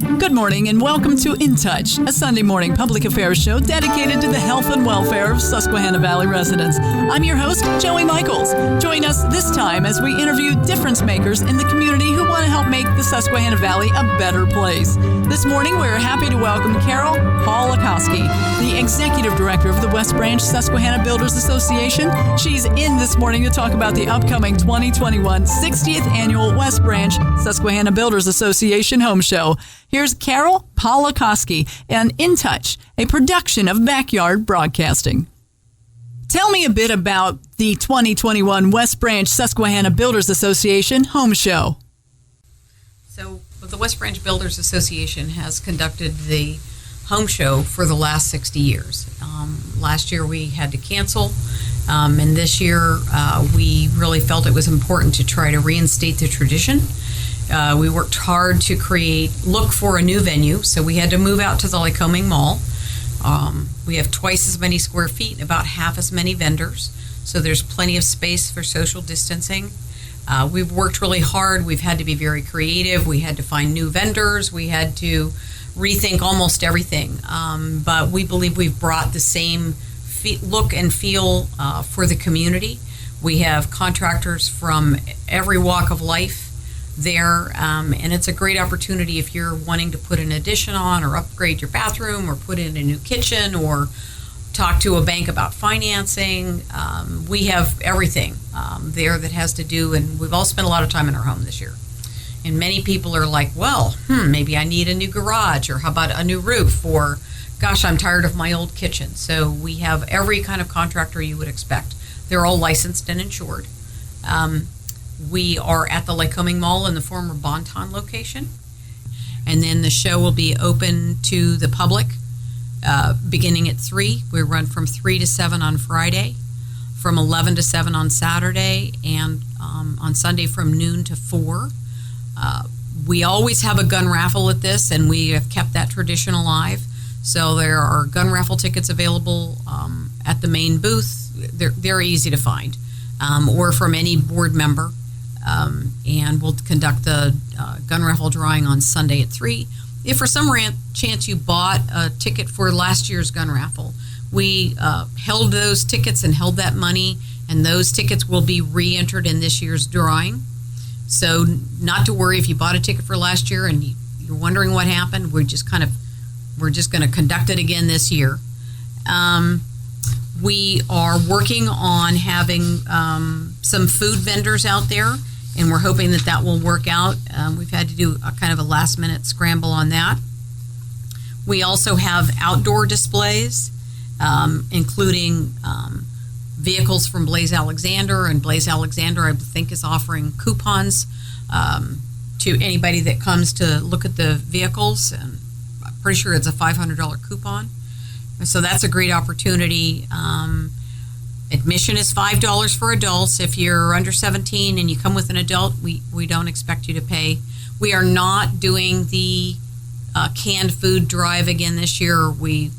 Good morning and welcome to InTouch, a Sunday morning public affairs show dedicated to the health and welfare of Susquehanna Valley residents. I'm your host, Joie Michaels. Join us this time as we interview difference makers in the community who want to help make the Susquehanna Valley a better place. This morning, we're happy to welcome Carroll PAWLIKOWSKI, the Executive Director of the West Branch Susquehanna Builders Association. She's in this morning to talk about the upcoming 2021 60th Annual West Branch Susquehanna Builders Association Home Show. Here's Carroll PAWLIKOWSKI and InTouch, a production of Backyard Broadcasting. Tell me a bit about the 2021 West Branch Susquehanna Builders Association Home Show. So the West Branch Builders Association has conducted the home show for the last 60 years. Last year we had to cancel, and this year we really felt it was important to try to reinstate the tradition. We worked hard to look for a new venue, so we had to move out to the Lycoming Mall. We have twice as many square feet, about half as many vendors, so there's plenty of space for social distancing. We've worked really hard. We've had to be very creative. We had to find new vendors. We had to rethink almost everything, but we believe we've brought the same look and feel for the community. We have contractors from every walk of life there, and it's a great opportunity if you're wanting to put an addition on or upgrade your bathroom or put in a new kitchen or talk to a bank about financing. We have everything there that has to do, and we've all spent a lot of time in our home this year. And many people are like, well, maybe I need a new garage, or how about a new roof, or gosh, I'm tired of my old kitchen. So we have every kind of contractor you would expect. They're all licensed and insured. We are at the Lycoming Mall in the former Bonton location. And then the show will be open to the public beginning at 3. We run from 3 to 7 on Friday, from 11 to 7 on Saturday, and on Sunday from noon to 4. We always have a gun raffle at this, and we have kept that tradition alive. So there are gun raffle tickets available at the main booth. They're easy to find, or from any board member. And we'll conduct the gun raffle drawing on Sunday at 3. If for some chance you bought a ticket for last year's gun raffle, we held those tickets and held that money, and those tickets will be re-entered in this year's drawing. So not to worry if you bought a ticket for last year and you're wondering what happened. We're just going to conduct it again this year. We are working on having some food vendors out there, and we're hoping that will work out. We've had to do a kind of a last-minute scramble on that. We also have outdoor displays, including vehicles from Blaze Alexander, and Blaze Alexander, I think, is offering coupons to anybody that comes to look at the vehicles, and I'm pretty sure it's a $500 coupon. So that's a great opportunity. Admission is $5 for adults. If you're under 17 and you come with an adult, we don't expect you to pay. We are not doing the canned food drive again this year. We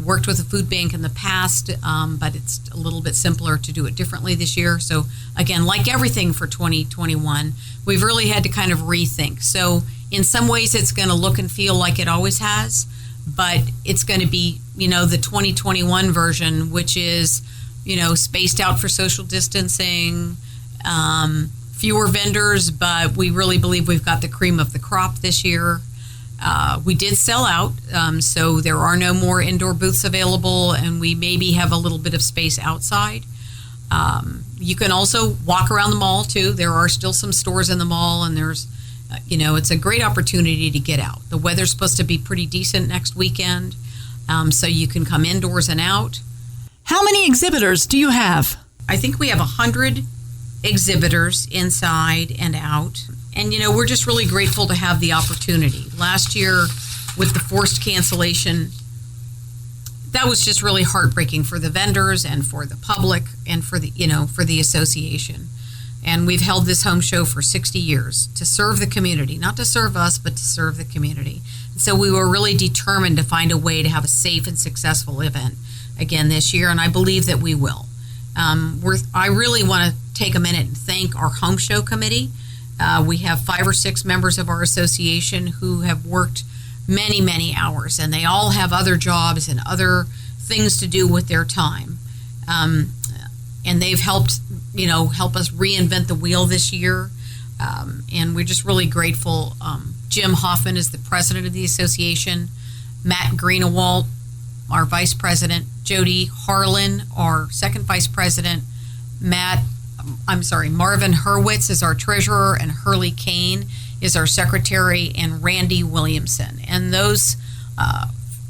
worked with a food bank in the past, but it's a little bit simpler to do it differently this year. So again, like everything for 2021, we've really had to kind of rethink. So in some ways it's going to look and feel like it always has, but it's going to be, the 2021 version, which is, spaced out for social distancing, fewer vendors, but we really believe we've got the cream of the crop this year. We did sell out, so there are no more indoor booths available, and we maybe have a little bit of space outside. You can also walk around the mall too. There are still some stores in the mall, and there's, it's a great opportunity to get out. The weather's supposed to be pretty decent next weekend, so you can come indoors and out. How many exhibitors do you have? I think we have 100 exhibitors inside and out. And, we're just really grateful to have the opportunity. Last year, with the forced cancellation, that was just really heartbreaking for the vendors and for the public and for the association. And we've held this home show for 60 years to serve the community, not to serve us, but to serve the community. And so we were really determined to find a way to have a safe and successful event again this year, and I believe that we will. I really want to take a minute and thank our home show committee. We have 5 or 6 members of our association who have worked many, many hours, and they all have other jobs and other things to do with their time. And they've helped us reinvent the wheel this year. And we're just really grateful. Jim Hoffman is the president of the association. Matt Greenewalt, our vice president. Jody Harlan, our second vice president. Marvin Hurwitz is our treasurer, and Hurley Kane is our secretary, and Randy Williamson. And those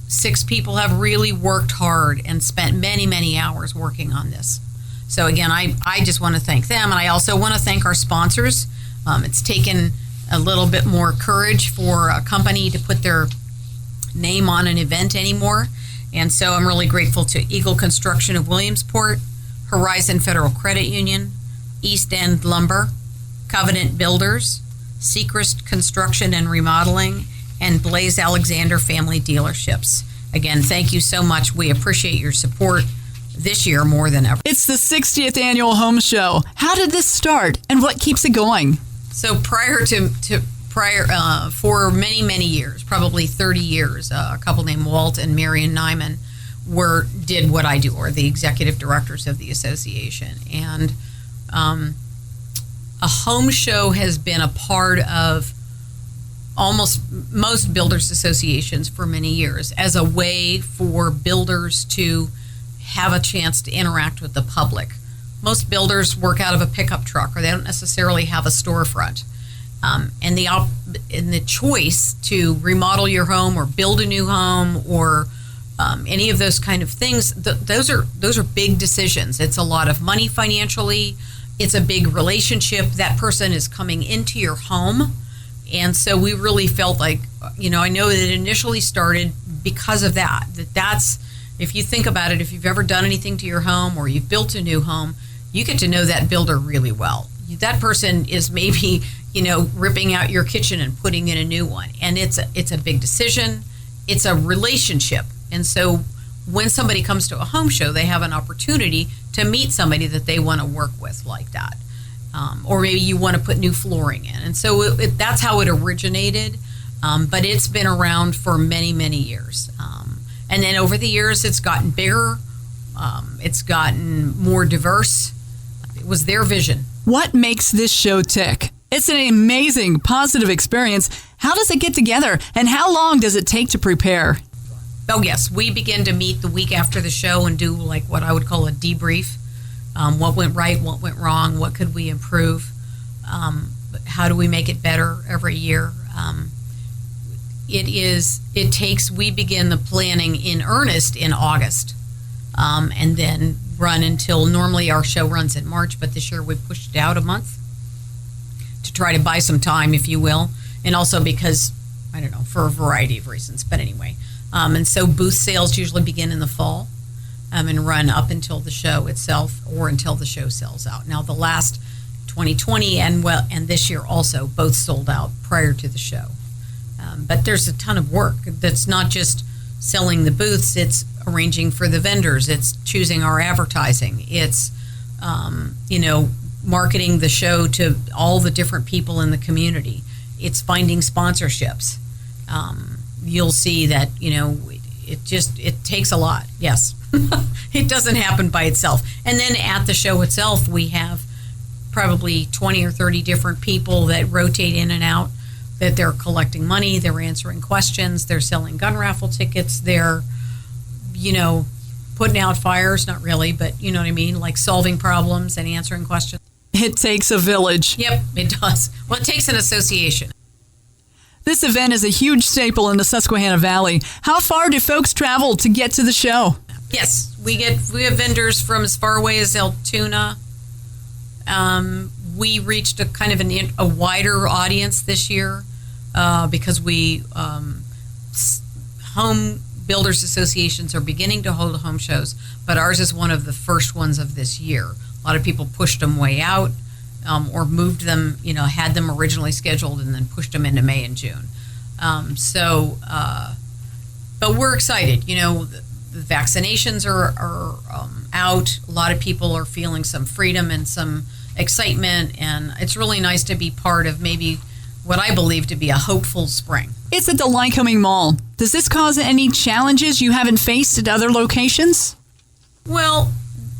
6 people have really worked hard and spent many, many hours working on this. So again, I just want to thank them, and I also want to thank our sponsors. It's taken a little bit more courage for a company to put their name on an event anymore. And so I'm really grateful to Eagle Construction of Williamsport, Horizon Federal Credit Union, East End Lumber, Covenant Builders, Sechrist Construction and Remodeling, and Blaze Alexander Family Dealerships. Again, thank you so much. We appreciate your support this year more than ever. It's the 60th annual home show. How did this start, and what keeps it going? So for many, many years, probably 30 years, a couple named Walt and Marion Nyman did what I do, or the executive directors of the association. And a home show has been a part of almost most builders associations for many years as a way for builders to have a chance to interact with the public. Most builders work out of a pickup truck, or they don't necessarily have a storefront. And the choice to remodel your home or build a new home or any of those kind of things, those are big decisions. It's a lot of money financially. It's a big relationship. That person is coming into your home. And so we really felt like, I know that it initially started because of that's, if you think about it, if you've ever done anything to your home or you've built a new home, you get to know that builder really well. That person is maybe, ripping out your kitchen and putting in a new one. And it's a big decision. It's a relationship. And so when somebody comes to a home show, they have an opportunity to meet somebody that they want to work with like that. Or maybe you want to put new flooring in. And so that's how it originated. But it's been around for many, many years. And then over the years, it's gotten bigger. It's gotten more diverse. It was their vision. What makes this show tick? It's an amazing, positive experience. How does it get together, and how long does it take to prepare? Oh, yes. We begin to meet the week after the show and do like what I would call a debrief. What went right, what went wrong, what could we improve? How do we make it better every year? We begin the planning in earnest in August, and then run until, normally our show runs in March, but this year we pushed it out a month to try to buy some time, if you will, and also because, I don't know, for a variety of reasons, but anyway. And so booth sales usually begin in the fall and run up until the show itself or until the show sells out. Now, the last 2020 and this year also both sold out prior to the show. But there's a ton of work. That's not just selling the booths, it's arranging for the vendors, it's choosing our advertising, it's marketing the show to all the different people in the community, it's finding sponsorships. You'll see that it takes a lot. Yes. It doesn't happen by itself. And then at the show itself, we have probably 20 or 30 different people that rotate in and out, that they're collecting money, they're answering questions, they're selling gun raffle tickets, they're, putting out fires, not really, but you know what I mean, like solving problems and answering questions. It takes a village. Yep, it does. Well, it takes an association. This event is a huge staple in the Susquehanna Valley. How far do folks travel to get to the show? Yes, we have vendors from as far away as Altoona. We reached a kind of a wider audience this year because home builders associations are beginning to hold home shows, but ours is one of the first ones of this year. A lot of people pushed them way out or moved them, had them originally scheduled and then pushed them into May and June. But we're excited. The vaccinations are out. A lot of people are feeling some freedom and some excitement, and it's really nice to be part of maybe what I believe to be a hopeful spring. It's at the Lycoming Mall. Does this cause any challenges you haven't faced at other locations? Well,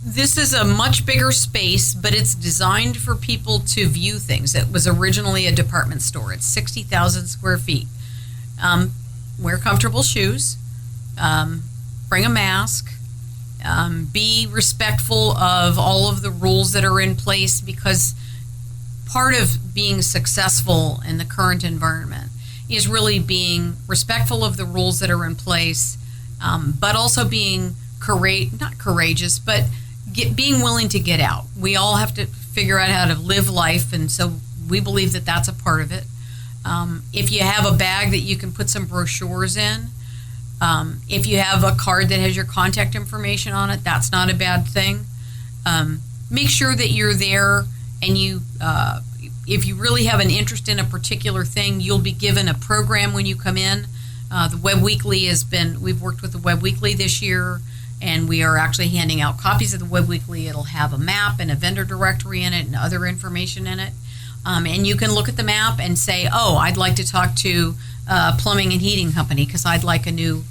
this is a much bigger space, but it's designed for people to view things. It was originally a department store. It's 60,000 square feet. Wear comfortable shoes. Bring a mask. Be respectful of all of the rules that are in place, because part of being successful in the current environment is really being respectful of the rules that are in place, but also being not courageous, but being willing to get out. We all have to figure out how to live life, and so we believe that that's a part of it. If you have a bag that you can put some brochures in, if you have a card that has your contact information on it, that's not a bad thing. Make sure that you're there, and if you really have an interest in a particular thing, you'll be given a program when you come in. The Web Weekly we've worked with the Web Weekly this year, and we are actually handing out copies of the Web Weekly. It'll have a map and a vendor directory in it and other information in it. And you can look at the map and say, oh, I'd like to talk to plumbing and heating company because I'd like a new,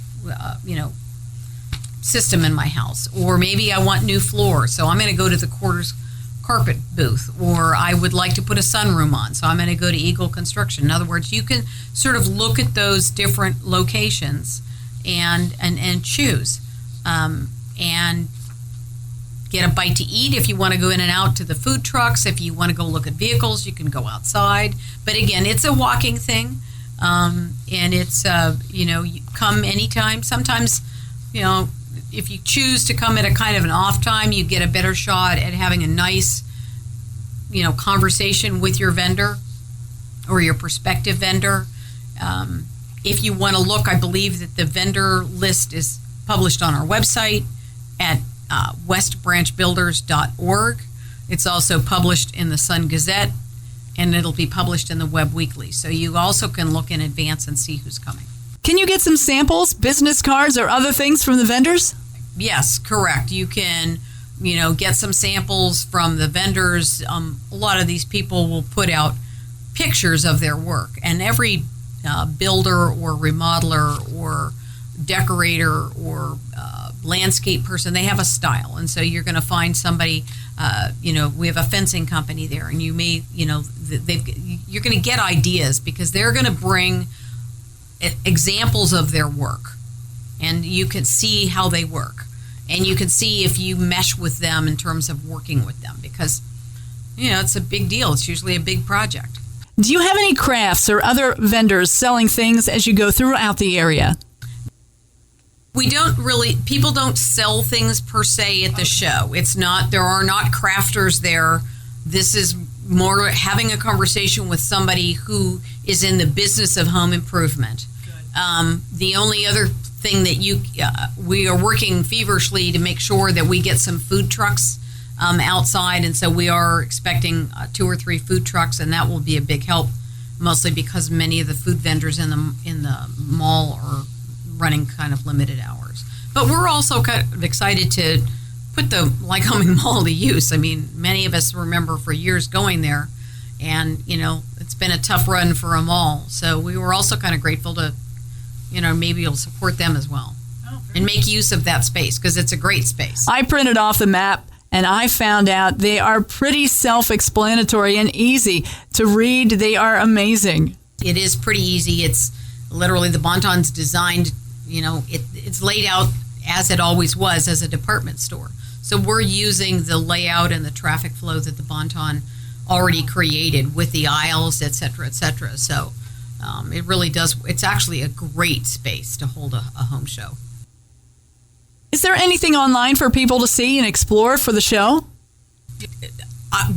system in my house. Or maybe I want new floors, so I'm going to go to the quarters carpet booth. Or I would like to put a sunroom on, so I'm going to go to Eagle Construction. In other words, you can sort of look at those different locations and choose. And get a bite to eat if you want to go in and out to the food trucks. If you want to go look at vehicles, you can go outside. But again, it's a walking thing, and it's you come anytime. Sometimes, if you choose to come at a kind of an off time, you get a better shot at having a nice, conversation with your vendor or your prospective vendor. If you want to look, I believe that the vendor list is published on our website at westbranchbuilders.org. It's also published in the Sun Gazette, and it'll be published in the Web Weekly. So you also can look in advance and see who's coming. Can you get some samples, business cards, or other things from the vendors? Yes, correct. You can, get some samples from the vendors. A lot of these people will put out pictures of their work, and every builder or remodeler or decorator or landscape person, they have a style, and so you're going to find somebody. We have a fencing company there, and you may, you're going to get ideas because they're going to bring examples of their work, and you can see how they work, and you can see if you mesh with them in terms of working with them, because it's a big deal. It's usually a big project. Do you have any crafts or other vendors selling things as you go throughout the area? People don't sell things per se at the show. There are not crafters there. This is more having a conversation with somebody who is in the business of home improvement. The only other thing that we are working feverishly to make sure that we get some food trucks outside, and so we are expecting 2 or 3 food trucks, and that will be a big help, mostly because many of the food vendors in the mall are running kind of limited hours. But we're also kind of excited to put the Lycoming Mall to use. I mean, many of us remember for years going there, and it's been a tough run for a mall. So we were also kind of grateful to, maybe you'll support them as well and make use of that space, because it's a great space. I printed off the map, and I found out they are pretty self-explanatory and easy to read. They are amazing. It is pretty easy. It's literally the Bonton's designed, it's laid out as it always was as a department store. So we're using the layout and the traffic flow that the Bonton already created with the aisles, et cetera, et cetera. So it really does. It's actually a great space to hold a home show. Is there anything online for people to see and explore for the show?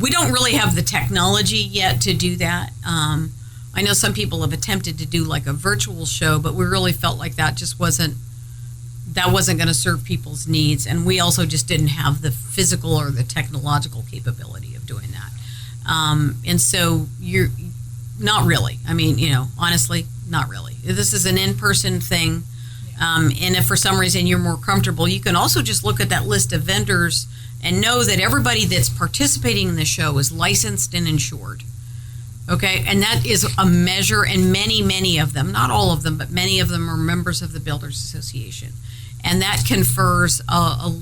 We don't really have the technology yet to do that. I know some people have attempted to do like a virtual show, but we really felt like that just wasn't going to serve people's needs, and we also just didn't have the physical or the technological capability of doing that. And so you're not really. I mean, honestly, not really. This is an in-person thing, and if for some reason you're more comfortable, you can also just look at that list of vendors and know that everybody that's participating in the show is licensed and insured. Okay, and that is a measure, and many of them, not all of them, but many of them are members of the Builders Association. And that confers a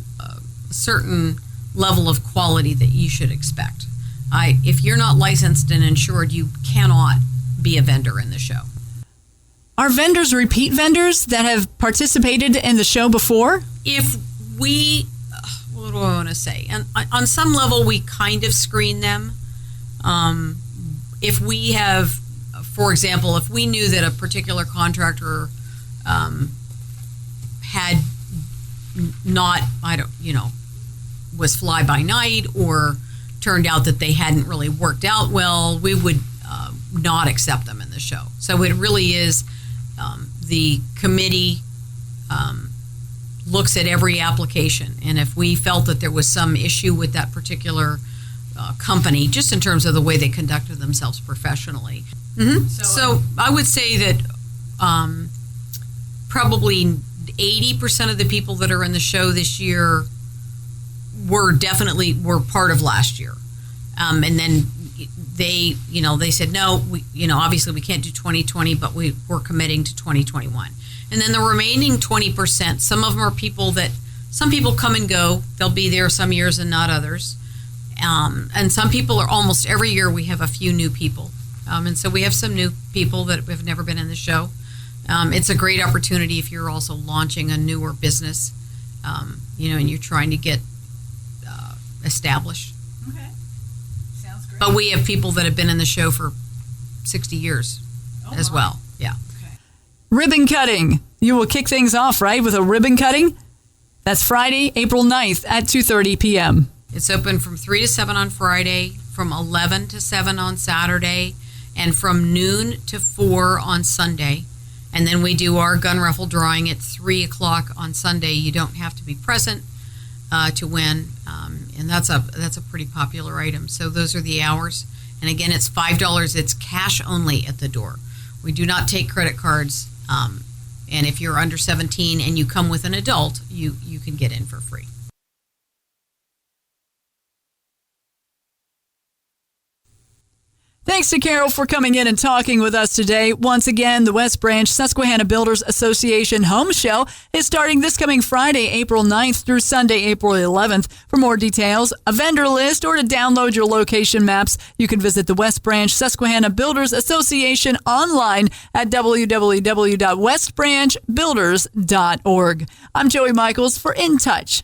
certain level of quality that you should expect. If you're not licensed and insured, you cannot be a vendor in the show. Are vendors repeat vendors that have participated in the show before? If we, what do I want to say? And on some level, we kind of screen them. If we have, for example, if we knew that a particular contractor had not, was fly by night, or turned out that they hadn't really worked out well, we would not accept them in the show. So it really is the committee looks at every application, and if we felt that there was some issue with that particular company, just in terms of the way they conducted themselves professionally. Mm-hmm. So I would say that probably 80% of the people that are in the show this year were part of last year. And then they said, no, obviously we can't do 2020, but we're committing to 2021. And then the remaining 20%, some of them are some people come and go. They'll be there some years and not others. And some people are almost every year we have a few new people. And so we have some new people that have never been in the show. It's a great opportunity if you're also launching a newer business, and you're trying to get established. Okay. Sounds great. But we have people that have been in the show for 60 years as well. Yeah. Okay. Ribbon cutting. You will kick things off, right, with a ribbon cutting? That's Friday, April 9th at 2:30 p.m. It's open from 3 to 7 on Friday, from 11 to 7 on Saturday, and from noon to 4 on Sunday. And then we do our gun raffle drawing at 3 o'clock on Sunday. You don't have to be present to win, and that's a pretty popular item. So those are the hours. And again, it's $5. It's cash only at the door. We do not take credit cards. And if you're under 17 and you come with an adult, you can get in for free. Thanks to Carroll for coming in and talking with us today. Once again, the West Branch Susquehanna Builders Association Home Show is starting this coming Friday, April 9th through Sunday, April 11th. For more details, a vendor list, or to download your location maps, you can visit the West Branch Susquehanna Builders Association online at www.westbranchbuilders.org. I'm Joie Michaels for InTouch